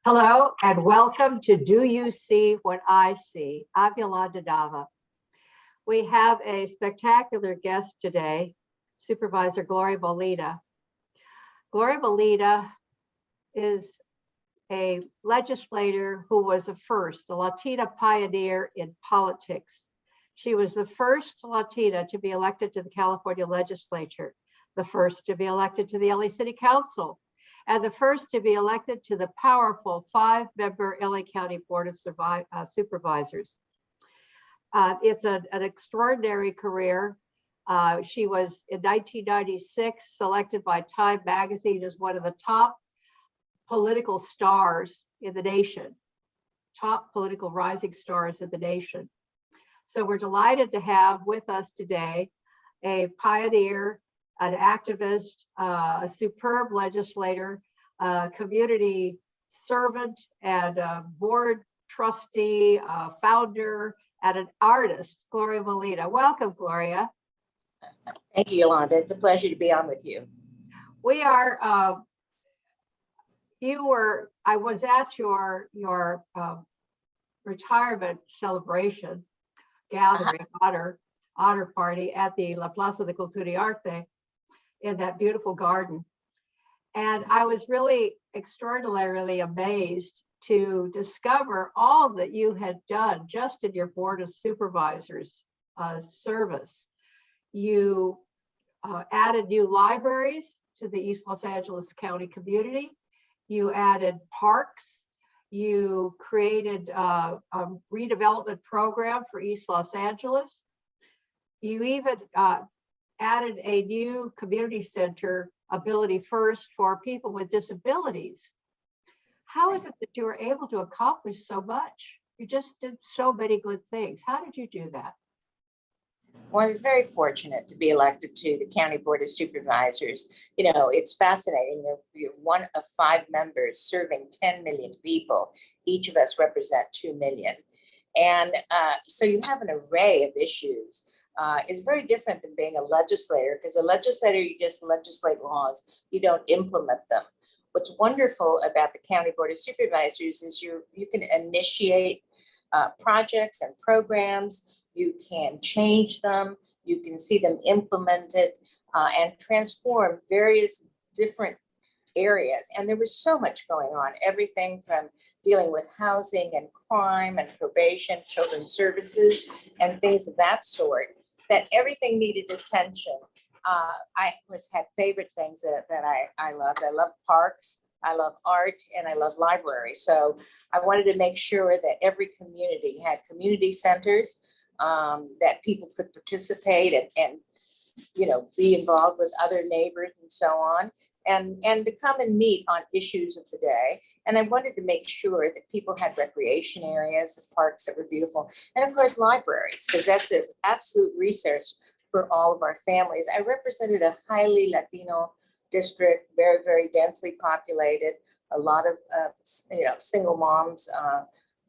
Hello and welcome to Do You See What I See? I'm Yolanda Nava. We have a spectacular guest today, Supervisor Gloria Molina. Gloria Molina is a legislator who was a Latina pioneer in politics. She was the first Latina to be elected to the California legislature, the first to be elected to the LA City Council, and the first to be elected to the powerful 5-member LA County Board of Supervisors. It's an extraordinary career. She was in 1996 selected by Time Magazine as one of the top political stars in the nation, top political rising stars in the nation. So we're delighted to have with us today a pioneer, an activist, a superb legislator, a community servant, and a board trustee, founder, and an artist, Gloria Molina. Welcome, Gloria. Thank you, Yolanda. It's a pleasure to be on with you. We are, I was at your retirement celebration, gathering, honor party at the La Plaza de Cultura y Arte in that beautiful garden. And I was really extraordinarily amazed to discover all that you had done just in your Board of Supervisors service. You added new libraries to the East Los Angeles County community. You added parks. You created a redevelopment program for East Los Angeles. You even added a new community center, Ability First, for people with disabilities. How is it that you were able to accomplish so much? You just did so many good things. How did you do that? Well, I'm very fortunate to be elected to the County Board of Supervisors. You know, it's fascinating. You're one of 5 members serving 10 million people. Each of us represent 2 million. And so you have an array of issues. It's very different than being a legislator, because a legislator, you just legislate laws, you don't implement them. What's wonderful about the County Board of Supervisors is you can initiate projects and programs, you can change them, you can see them implemented and transform various different areas. And there was so much going on, everything from dealing with housing and crime and probation, children's services, and things of that sort, that everything needed attention. I, of course, had favorite things that I loved. I love parks, I love art, and I love libraries. So I wanted to make sure that every community had community centers, that people could participate and be involved with other neighbors and so on, and to come and meet on issues of the day. And I wanted to make sure that people had recreation areas, parks that were beautiful, and of course libraries, because that's an absolute resource for all of our families. I represented a highly Latino district, very, very densely populated, a lot of single moms,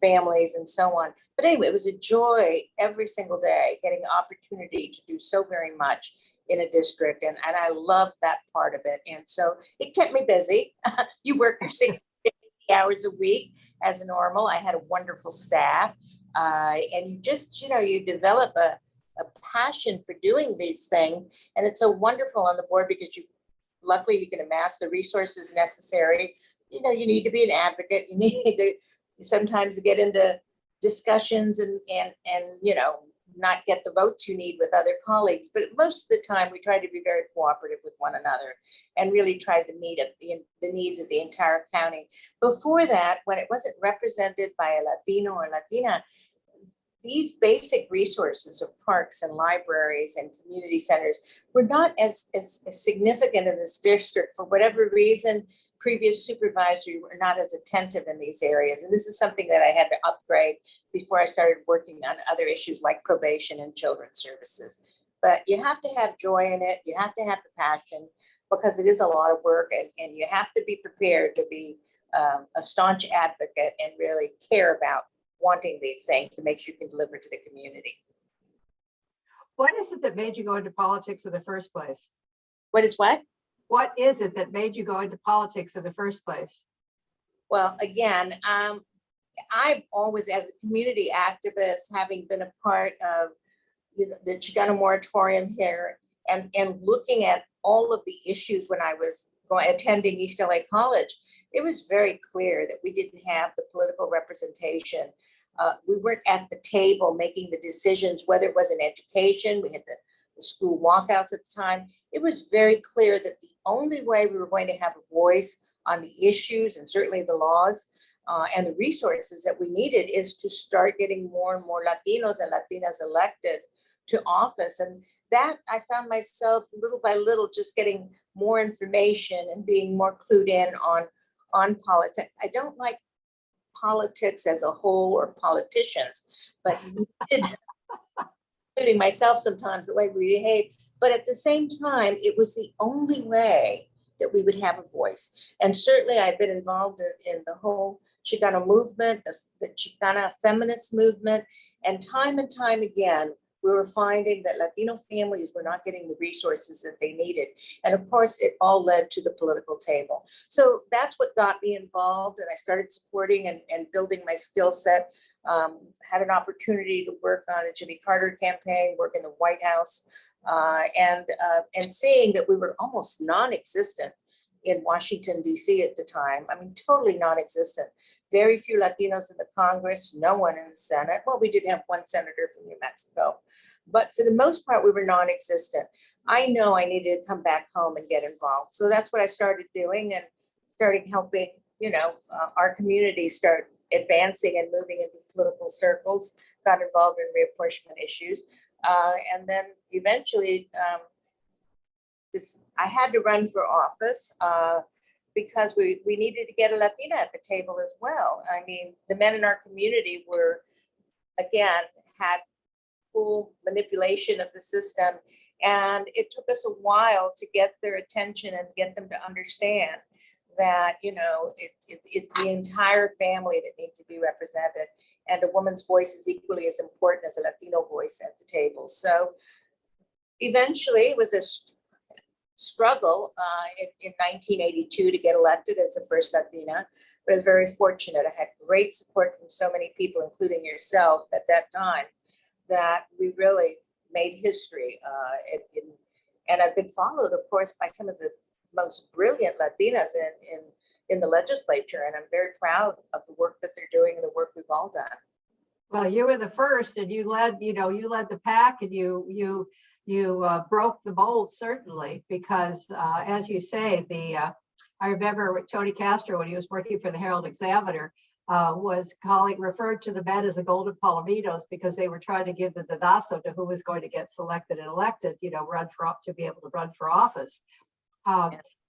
families, and so on. But anyway, it was a joy every single day getting the opportunity to do so very much in a district. And I love that part of it. And so it kept me busy. You work your 60 hours a week as normal. I had a wonderful staff. And you just, you develop a passion for doing these things. And it's so wonderful on the board because luckily you can amass the resources necessary. You need to be an advocate. You need to sometimes get into discussions and not get the votes you need with other colleagues. But most of the time, we try to be very cooperative with one another and really try to meet the needs of the entire county. Before that, when it wasn't represented by a Latino or Latina, these basic resources of parks and libraries and community centers were not as significant in this district. For whatever reason, previous supervisors were not as attentive in these areas. And this is something that I had to upgrade before I started working on other issues like probation and children's services. But you have to have joy in it. You have to have the passion, because it is a lot of work, and you have to be prepared to be a staunch advocate and really care about wanting these things to make sure you can deliver to the community. What is it that made you go into politics in the first place? What is what? What is it that made you go into politics in the first place? Well, again, I've always, as a community activist, having been a part of the Chicano moratorium here and looking at all of the issues when I was attending East LA College, it was very clear that we didn't have the political representation. We weren't at the table making the decisions, whether it was in education, we had the school walkouts at the time. It was very clear that the only way we were going to have a voice on the issues and certainly the laws and the resources that we needed is to start getting more and more Latinos and Latinas elected to office. And that I found myself little by little just getting more information and being more clued in on politics. I don't like politics as a whole or politicians, but including myself sometimes the way we behave. But at the same time, it was the only way that we would have a voice. And certainly I've been involved in the whole Chicano movement, the Chicana feminist movement, and time again, we were finding that Latino families were not getting the resources that they needed. And of course, it all led to the political table. So that's what got me involved. And I started supporting and building my skill set. Had an opportunity to work on a Jimmy Carter campaign, work in the White House, and seeing that we were almost non-existent in Washington, D.C. at the time. I mean, totally non-existent. Very few Latinos in the Congress, no one in the Senate. Well, we did have one senator from New Mexico, but for the most part, we were non-existent. I know I needed to come back home and get involved. So that's what I started doing and started helping, our community start advancing and moving into political circles, got involved in reapportionment issues. And then eventually, I had to run for office because we needed to get a Latina at the table as well. I mean, the men in our community were, again, had full manipulation of the system. And it took us a while to get their attention and get them to understand that, it's the entire family that needs to be represented. And a woman's voice is equally as important as a Latino voice at the table. So eventually it was a struggle in 1982 to get elected as the first Latina, but I was very fortunate. I had great support from so many people, including yourself at that time, that we really made history. And I've been followed, of course, by some of the most brilliant Latinas in the legislature, and I'm very proud of the work that they're doing and the work we've all done. Well, you were the first, and you led the pack, and you broke the mold, certainly, because as you say, I remember Tony Castro, when he was working for the Herald Examiner, referred to the men as the golden palominos because they were trying to give the dedazo to who was going to get selected and elected, to be able to run for office.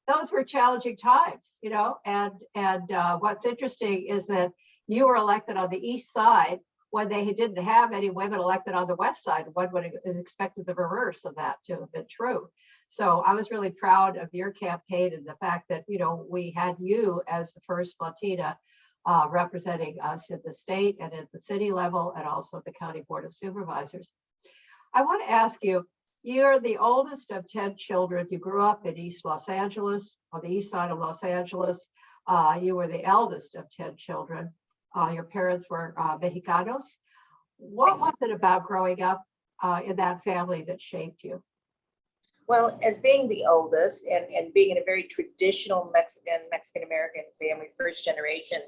Those were challenging times, and what's interesting is that you were elected on the east side when they didn't have any women elected on the west side. One would have expected the reverse of that to have been true. So I was really proud of your campaign and the fact that, we had you as the first Latina representing us in the state and at the city level and also the County Board of Supervisors. I want to ask you, you're the oldest of 10 children. You grew up in East Los Angeles, on the east side of Los Angeles. You were the eldest of 10 children. Your parents were Mexicanos. What was it about growing up in that family that shaped you? Well, as being the oldest and being in a very traditional Mexican-American family, first generation,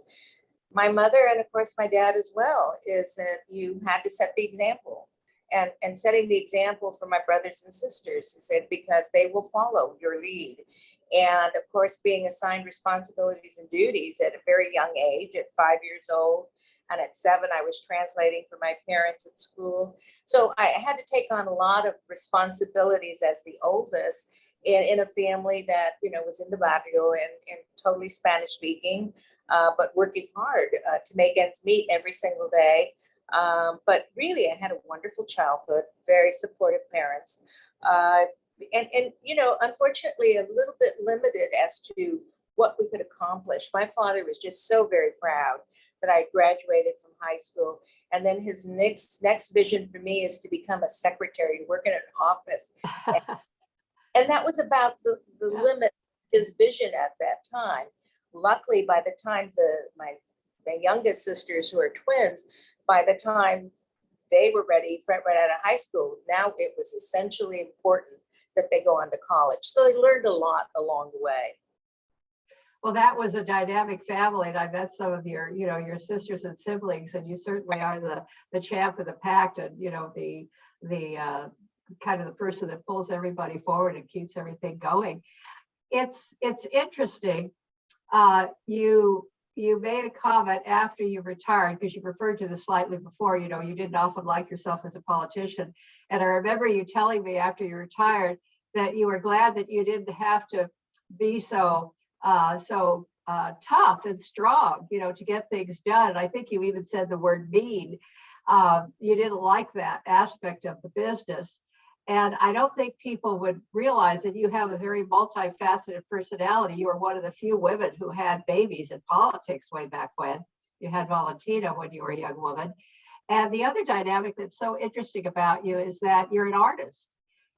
my mother and of course my dad as well, is that you had to set the example. And setting the example for my brothers and sisters, is that because they will follow your lead. And of course, being assigned responsibilities and duties at a very young age, at 5 years old, and at 7, I was translating for my parents at school. So I had to take on a lot of responsibilities as the oldest in a family that, was in the barrio and totally Spanish speaking, but working hard to make ends meet every single day. But really, I had a wonderful childhood, very supportive parents. And unfortunately, a little bit limited as to what we could accomplish. My father was just so very proud that I graduated from high school. And then his next vision for me is to become a secretary, to work in an office. And that was about the limit of his vision at that time. luckily, by the time my youngest sisters, who are twins, by the time they were ready right out of high school, now it was essentially important that they go on to college. So they learned a lot along the way. Well, that was a dynamic family, and I met some of your, your sisters and siblings, and you certainly are the champ of the pact, and the kind of the person that pulls everybody forward and keeps everything going. It's interesting. You made a comment after you retired, because you referred to this slightly before. You didn't often like yourself as a politician, and I remember you telling me after you retired that you were glad that you didn't have to be so tough and strong, to get things done. And I think you even said the word mean. You didn't like that aspect of the business. And I don't think people would realize that you have a very multifaceted personality. You were one of the few women who had babies in politics way back when. You had Valentina when you were a young woman. And the other dynamic that's so interesting about you is that you're an artist.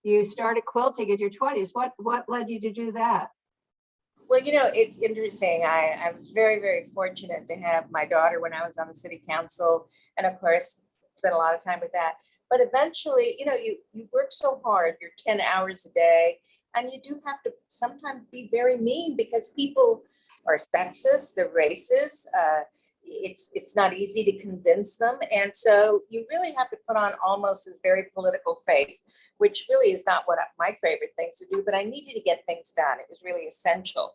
You started quilting in your 20s. What led you to do that? Well, it's interesting. I was very, very fortunate to have my daughter when I was on the city council, and of course, spent a lot of time with that. But eventually, you work so hard, you're 10 hours a day, and you do have to sometimes be very mean because people are sexist, they're racist. It's not easy to convince them. And so you really have to put on almost this very political face, which really is not what my favorite things to do, but I needed to get things done. It was really essential.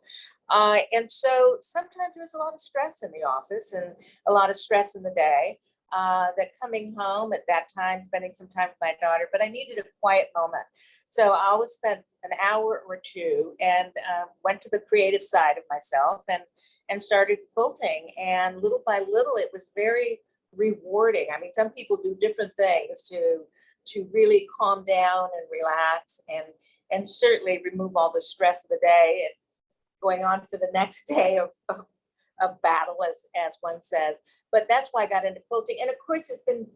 And so sometimes there was a lot of stress in the office and a lot of stress in the day. That coming home at that time, spending some time with my daughter, but I needed a quiet moment. So I always spent an hour or two and went to the creative side of myself and started quilting. And little by little, it was very rewarding. I mean, some people do different things to really calm down and relax and certainly remove all the stress of the day and going on for the next day of battle, as one says. But that's why I got into quilting. And of course, it's been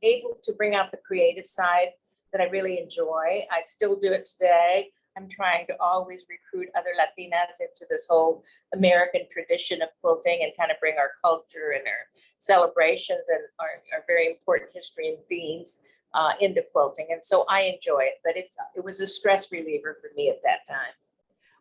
able to bring out the creative side that I really enjoy. I still do it today. I'm trying to always recruit other Latinas into this whole American tradition of quilting and kind of bring our culture and our celebrations and our very important history and themes into quilting. And so I enjoy it, but it was a stress reliever for me at that time.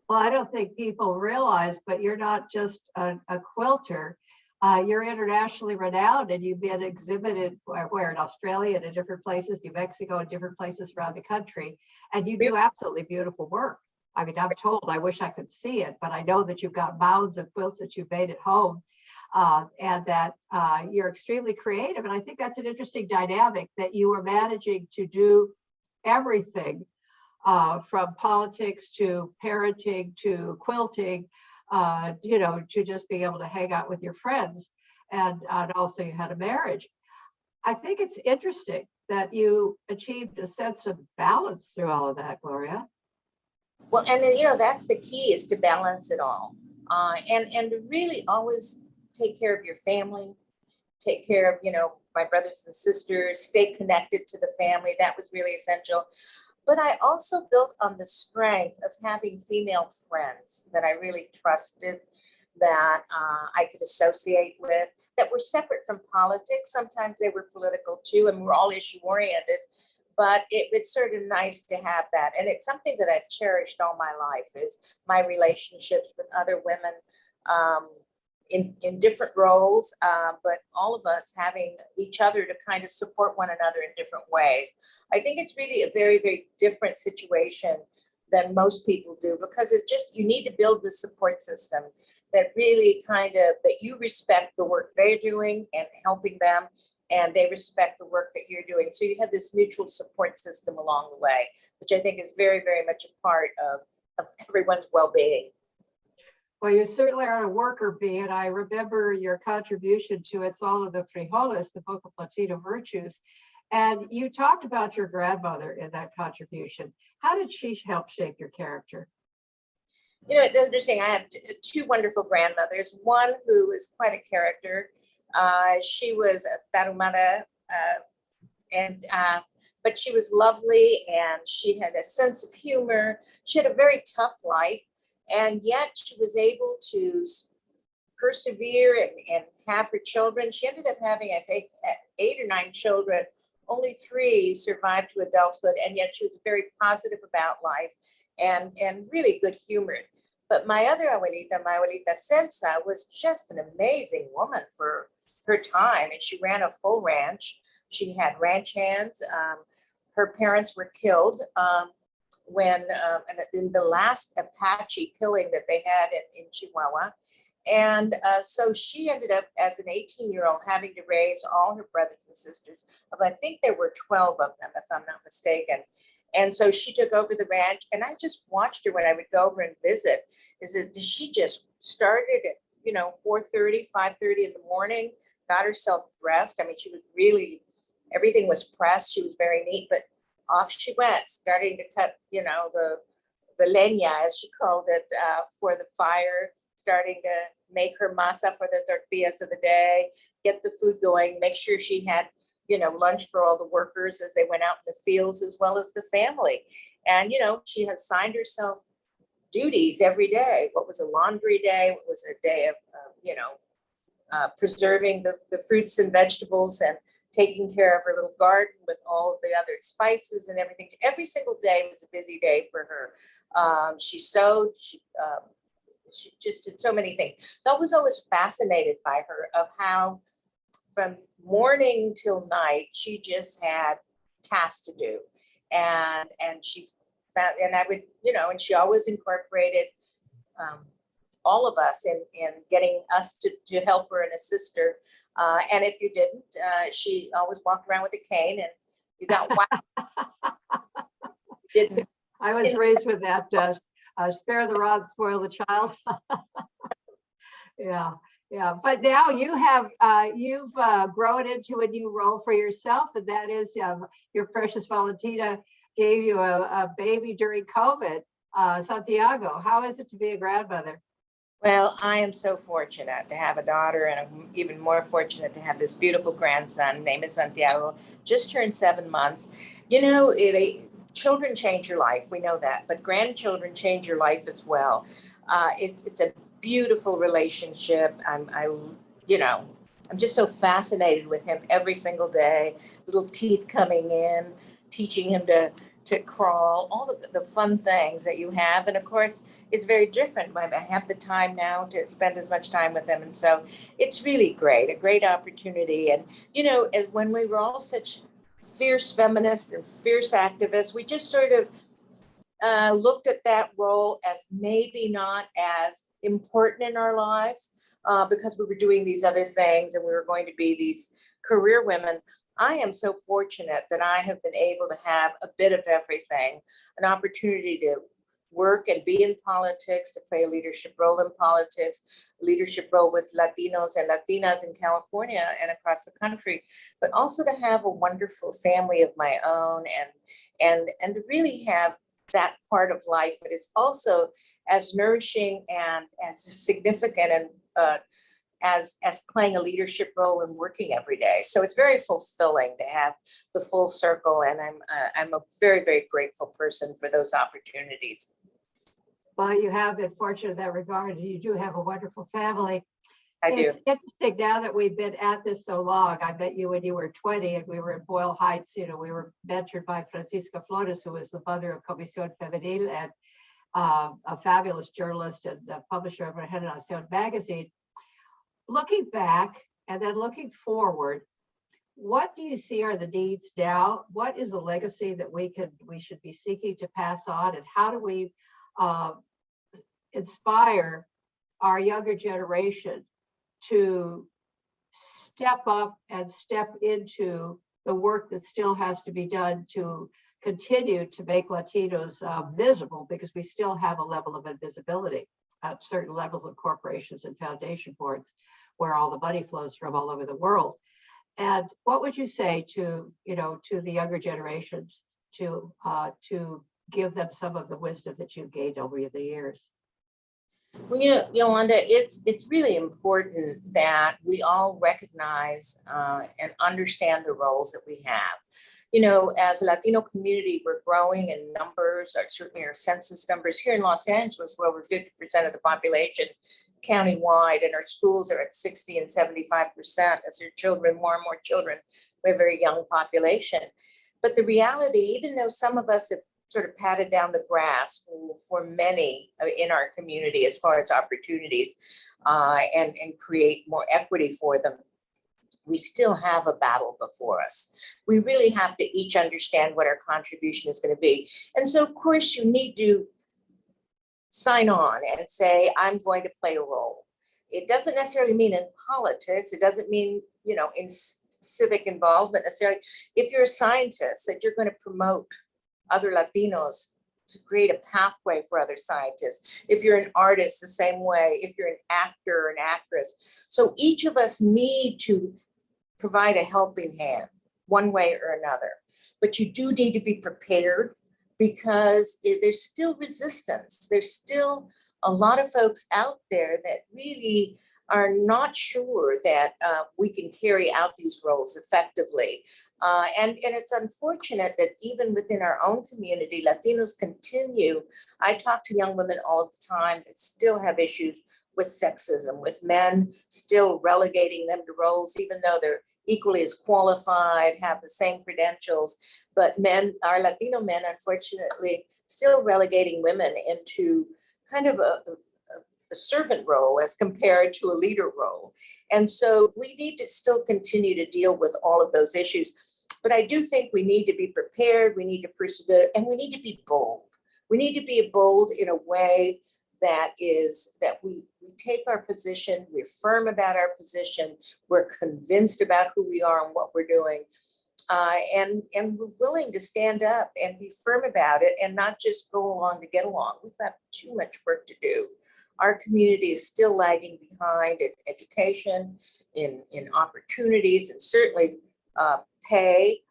Well, I don't think people realize, but you're not just a quilter. You're internationally renowned, and you've been exhibited where in Australia and in different places, New Mexico, and different places around the country. And you do absolutely beautiful work. I mean, I'm told, I wish I could see it, but I know that you've got mounds of quilts that you've made at home, and that you're extremely creative. And I think that's an interesting dynamic, that you are managing to do everything. From politics to parenting to quilting, to just being able to hang out with your friends. And also you had a marriage. I think it's interesting that you achieved a sense of balance through all of that, Gloria. Well, and then, that's the key, is to balance it all. And to really always take care of your family, take care of, my brothers and sisters, stay connected to the family. That was really essential. But I also built on the strength of having female friends that I really trusted, that I could associate with, that were separate from politics. Sometimes they were political too, and we're all issue oriented. But it's sort of nice to have that. And it's something that I've cherished all my life, is my relationships with other women in different roles, but all of us having each other to kind of support one another in different ways. I think it's really a very, very different situation than most people do, because it's just, you need to build this support system that really that you respect the work they're doing and helping them, and they respect the work that you're doing. So you have this mutual support system along the way, which I think is very, very much a part of everyone's well-being. Well, you certainly are a worker bee, and I remember your contribution to It's All of the Frijoles, the Book of Latino Virtues. And you talked about your grandmother in that contribution. How did she help shape your character? It's interesting. I have two wonderful grandmothers. One who is quite a character. She was a tarumara, but she was lovely, and she had a sense of humor. She had a very tough life. And yet she was able to persevere and have her children. She ended up having, I think, 8 or 9 children. Only 3 survived to adulthood, and yet she was very positive about life and really good humored. But my other abuelita, my abuelita Celsa, was just an amazing woman for her time, and she ran a full ranch. She had ranch hands. Her parents were killed when in the last Apache killing that they had in Chihuahua. And so she ended up as an 18-year-old having to raise all her brothers and sisters. I think there were 12 of them, if I'm not mistaken. And so she took over the ranch, and I just watched her when I would go over and visit. She just started at 4:30, 5:30 in the morning, got herself dressed. I mean, she was really, everything was pressed. She was very neat, but off she went, starting to cut, the leña, as she called it, for the fire, starting to make her masa for the tortillas of the day, get the food going, make sure she had, lunch for all the workers as they went out in the fields, as well as the family. And, she has assigned herself duties every day. What was a laundry day? What was a day of, preserving the fruits and vegetables and taking care of her little garden with all of the other spices and everything. Every single day was a busy day for her. She sewed, she just did so many things. So I was always fascinated by her, of how from morning till night, she just had tasks to do. And she found, and I would, and she always incorporated all of us in getting us to help her and assist her. And if you didn't, she always walked around with a cane, and you got whacked. Didn't. I was raised with that, spare the rod, spoil the child. Yeah. But now you've grown into a new role for yourself, and that is your precious Valentina gave you a baby during COVID, Santiago. How is it to be a grandmother? Well, I am so fortunate to have a daughter, and I'm even more fortunate to have this beautiful grandson. Name is Santiago, just turned 7 months. Children change your life. We know that, but grandchildren change your life as well. It's a beautiful relationship. I'm just so fascinated with him every single day. Little teeth coming in, teaching him to crawl, all the fun things that you have. And of course, it's very different. I have the time now to spend as much time with them. And so it's really great, a great opportunity. And, as when we were all such fierce feminists and fierce activists, we just sort of looked at that role as maybe not as important in our lives because we were doing these other things and we were going to be these career women. I am so fortunate that I have been able to have a bit of everything, an opportunity to work and be in politics, to play a leadership role in politics, leadership role with Latinos and Latinas in California and across the country, but also to have a wonderful family of my own and to really have that part of life that is also as nourishing and as significant and as playing a leadership role and working every day. So it's very fulfilling to have the full circle, and I'm a very, very grateful person for those opportunities. Well, you have been fortunate in that regard. You do have a wonderful family. It's interesting now that we've been at this so long. I met you when you were 20 and we were in Boyle Heights. We were mentored by Francisca Flores, who was the mother of Comisión Femenil and a fabulous journalist and publisher of Generación magazine. Looking back and then looking forward, what do you see are the needs now? What is the legacy that we should be seeking to pass on, and how do we inspire our younger generation to step up and step into the work that still has to be done to continue to make Latinos visible, because we still have a level of invisibility at certain levels of corporations and foundation boards where all the money flows from all over the world. And what would you say to the younger generations to give them some of the wisdom that you've gained over the years? Well, Yolanda, it's really important that we all recognize and understand the roles that we have. As a Latino community, we're growing in numbers, or certainly our census numbers here in Los Angeles. We're over 50% of the population countywide, and our schools are at 60 and 75%. As your children, more and more children, we have a very young population. But the reality, even though some of us have sort of patted down the grass for many in our community as far as opportunities and create more equity for them, we still have a battle before us. We really have to each understand what our contribution is going to be. And so, of course, you need to sign on and say, I'm going to play a role. It doesn't necessarily mean in politics. It doesn't mean, in civic involvement necessarily. If you're a scientist, that you're going to promote other Latinos to create a pathway for other scientists. If you're an artist, the same way. If you're an actor or an actress. So each of us need to provide a helping hand one way or another. But you do need to be prepared, because there's still resistance. There's still a lot of folks out there that really are not sure that we can carry out these roles effectively. And it's unfortunate that even within our own community, Latinos continue. I talk to young women all the time that still have issues with sexism, with men still relegating them to roles, even though they're equally as qualified, have the same credentials. But men, our Latino men, unfortunately, still relegating women into kind of a servant role as compared to a leader role. And so we need to still continue to deal with all of those issues. But I do think we need to be prepared, we need to persevere, and we need to be bold. We need to be bold in a way that we take our position, we're firm about our position, we're convinced about who we are and what we're doing. And we're willing to stand up and be firm about it and not just go along to get along. We've got too much work to do. Our community is still lagging behind in education, in opportunities, and certainly pay,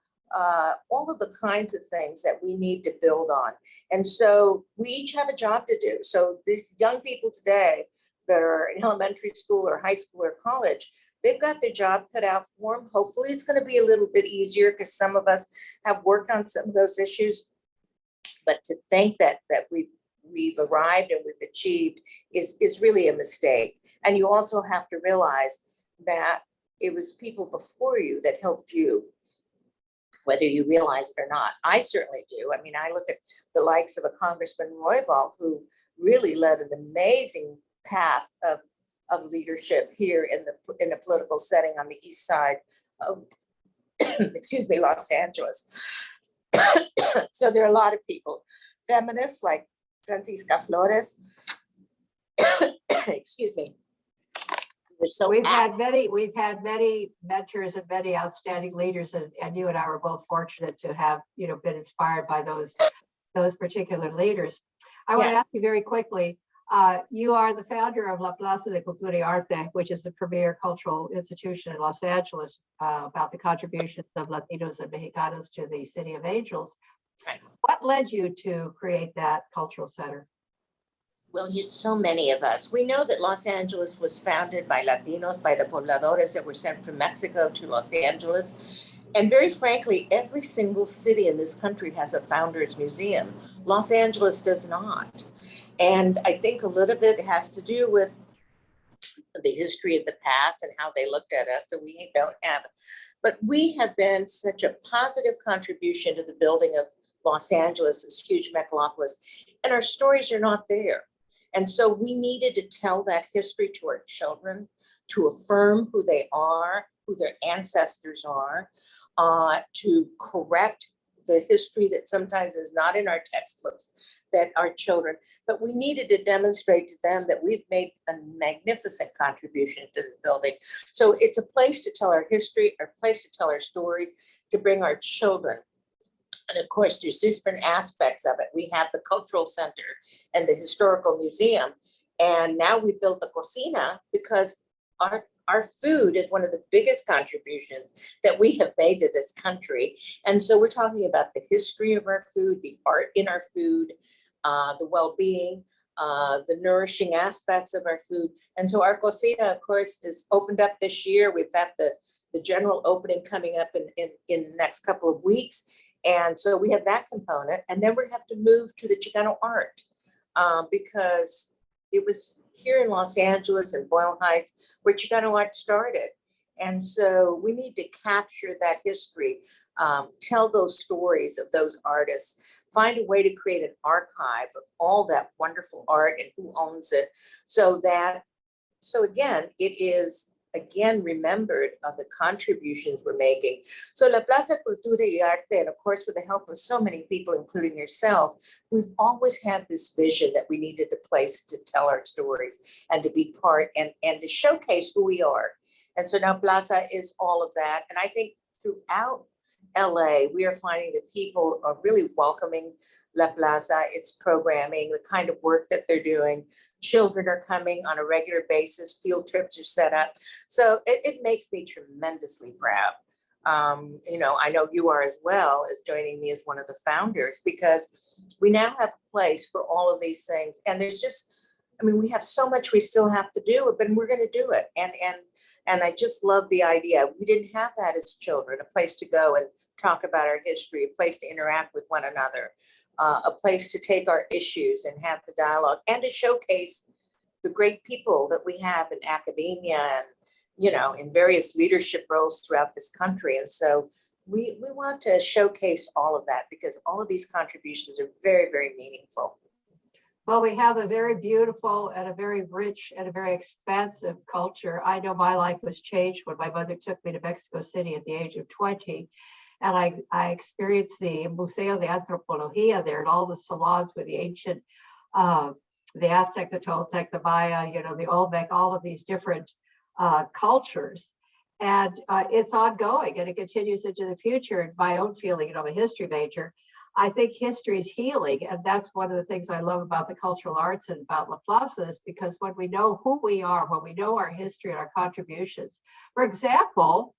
all of the kinds of things that we need to build on. And so we each have a job to do. So these young people today that are in elementary school or high school or college, they've got their job cut out for them. Hopefully it's going to be a little bit easier because some of us have worked on some of those issues. But to think that we've arrived and we've achieved is really a mistake. And you also have to realize that it was people before you that helped you, whether you realize it or not. I certainly do. I mean, I look at the likes of a Congressman Roybal, who really led an amazing path of leadership here in the political setting on the east side of, Los Angeles. So there are a lot of people, feminists like Francisca Flores. Excuse me. So we've had many mentors and many outstanding leaders, and you and I were both fortunate to have been inspired by those particular leaders. I want to ask you very quickly. You are the founder of La Plaza de Cultura y Arte, which is the premier cultural institution in Los Angeles about the contributions of Latinos and Mexicanos to the City of Angels. Right. What led you to create that cultural center? Well, so many of us. We know that Los Angeles was founded by Latinos, by the pobladores that were sent from Mexico to Los Angeles. And very frankly, every single city in this country has a founders museum. Los Angeles does not. And I think a little bit has to do with the history of the past and how they looked at us, so we don't have it. But we have been such a positive contribution to the building of Los Angeles, this huge megalopolis, and our stories are not there. And so we needed to tell that history to our children, to affirm who they are, who their ancestors are, to correct the history that sometimes is not in our textbooks, that our children, but we needed to demonstrate to them that we've made a magnificent contribution to this building. So it's a place to tell our history, a place to tell our stories, to bring our children. And of course, there's different aspects of it. We have the cultural center and the historical museum. And now we built the cocina because our food is one of the biggest contributions that we have made to this country. And so we're talking about the history of our food, the art in our food, the well-being, the nourishing aspects of our food. And so our cocina, of course, is opened up this year. We've got the general opening coming up in the next couple of weeks. And so we have that component. And then we have to move to the Chicano art because it was here in Los Angeles and Boyle Heights where Chicano art started. And so we need to capture that history, tell those stories of those artists, find a way to create an archive of all that wonderful art and who owns it. So again, it is again remembered of the contributions we're making. So La Plaza Cultura y Arte, and of course with the help of so many people, including yourself, we've always had this vision that we needed a place to tell our stories and to be part and to showcase who we are. And so now Plaza is all of that. And I think throughout LA, we are finding that people are really welcoming La Plaza, its programming, the kind of work that they're doing. Children are coming on a regular basis, field trips are set up. So it makes me tremendously proud. I know you are as well as joining me as one of the founders, because we now have a place for all of these things. And we have so much we still have to do, but we're going to do it. And I just love the idea. We didn't have that as children, a place to go and talk about our history, a place to interact with one another, a place to take our issues and have the dialogue and to showcase the great people that we have in academia and, in various leadership roles throughout this country. And so we want to showcase all of that because all of these contributions are very, very meaningful. Well, we have a very beautiful and a very rich and a very expansive culture. I know my life was changed when my mother took me to Mexico City at the age of 20. And I experienced the Museo de Antropología there and all the salons with the ancient, the Aztec, the Toltec, the Maya, the Olmec, all of these different cultures. And it's ongoing and it continues into the future. And my own feeling, I'm a history major, I think history is healing. And that's one of the things I love about the cultural arts and about La Plaza is because when we know who we are, when we know our history and our contributions, for example,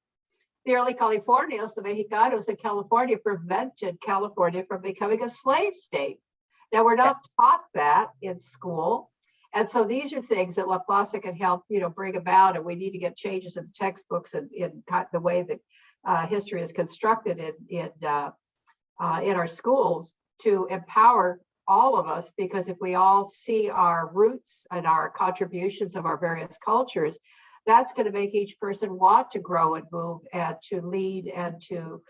the early Californios, the Mexicanos in California prevented California from becoming a slave state. Now we're not taught that in school. And so these are things that La Plaza can help, bring about, and we need to get changes in the textbooks and in the way that history is constructed in our schools to empower all of us, because if we all see our roots and our contributions of our various cultures, that's going to make each person want to grow and move and to lead and to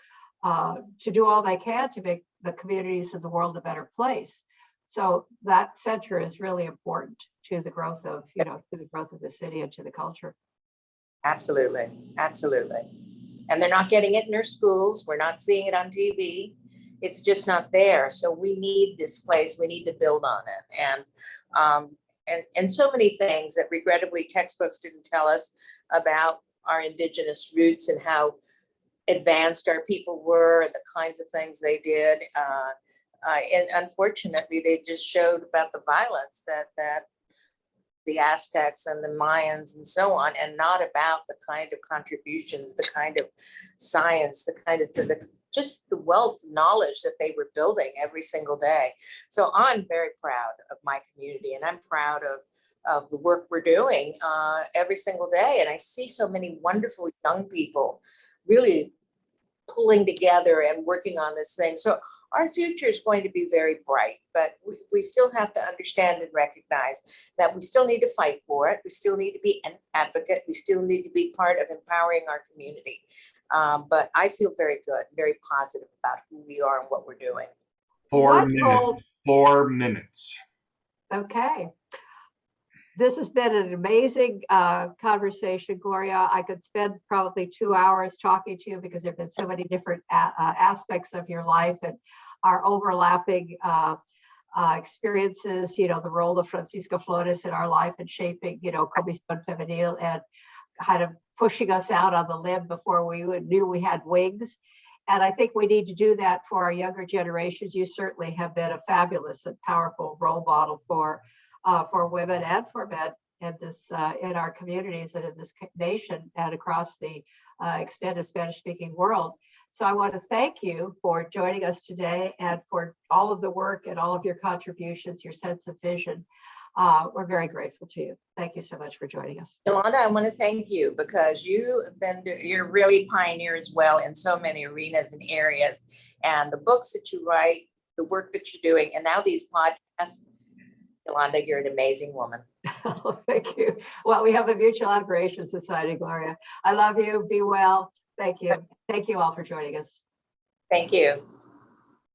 do all they can to make the communities of the world a better place. So that center is really important to the growth of, to the growth of the city and to the culture. Absolutely, absolutely. And they're not getting it in their schools. We're not seeing it on TV. It's just not there. So we need this place. We need to build on it. And so many things that regrettably textbooks didn't tell us about our indigenous roots and how advanced our people were and the kinds of things they did. And unfortunately, they just showed about the violence that the Aztecs and the Mayans and so on, and not about the kind of contributions, the kind of science, the kind of just the wealth of knowledge that they were building every single day. So I'm very proud of my community, and I'm proud of the work we're doing every single day. And I see so many wonderful young people really pulling together and working on this thing. So our future is going to be very bright, but we still have to understand and recognize that we still need to fight for it. We still need to be an advocate. We still need to be part of empowering our community. But I feel very good, very positive about who we are and what we're doing. 4 minutes. 4 minutes. Okay. This has been an amazing conversation, Gloria. I could spend probably 2 hours talking to you because there have been so many different aspects of your life and our overlapping experiences, the role of Francisco Flores in our life and shaping, Comisión Femenil and kind of pushing us out on the limb before we knew we had wings. And I think we need to do that for our younger generations. You certainly have been a fabulous and powerful role model for women and for men this in our communities and in this nation and across the extended Spanish-speaking world. So I want to thank you for joining us today and for all of the work and all of your contributions, your sense of vision. We're very grateful to you. Thank you so much for joining us. Yolanda, I want to thank you because you're really pioneer as well in so many arenas and areas. And the books that you write, the work that you're doing, and now these podcasts, Yolanda, you're an amazing woman. Thank you. Well, we have a mutual admiration society, Gloria. I love you. Be well. Thank you. Thank you all for joining us. Thank you.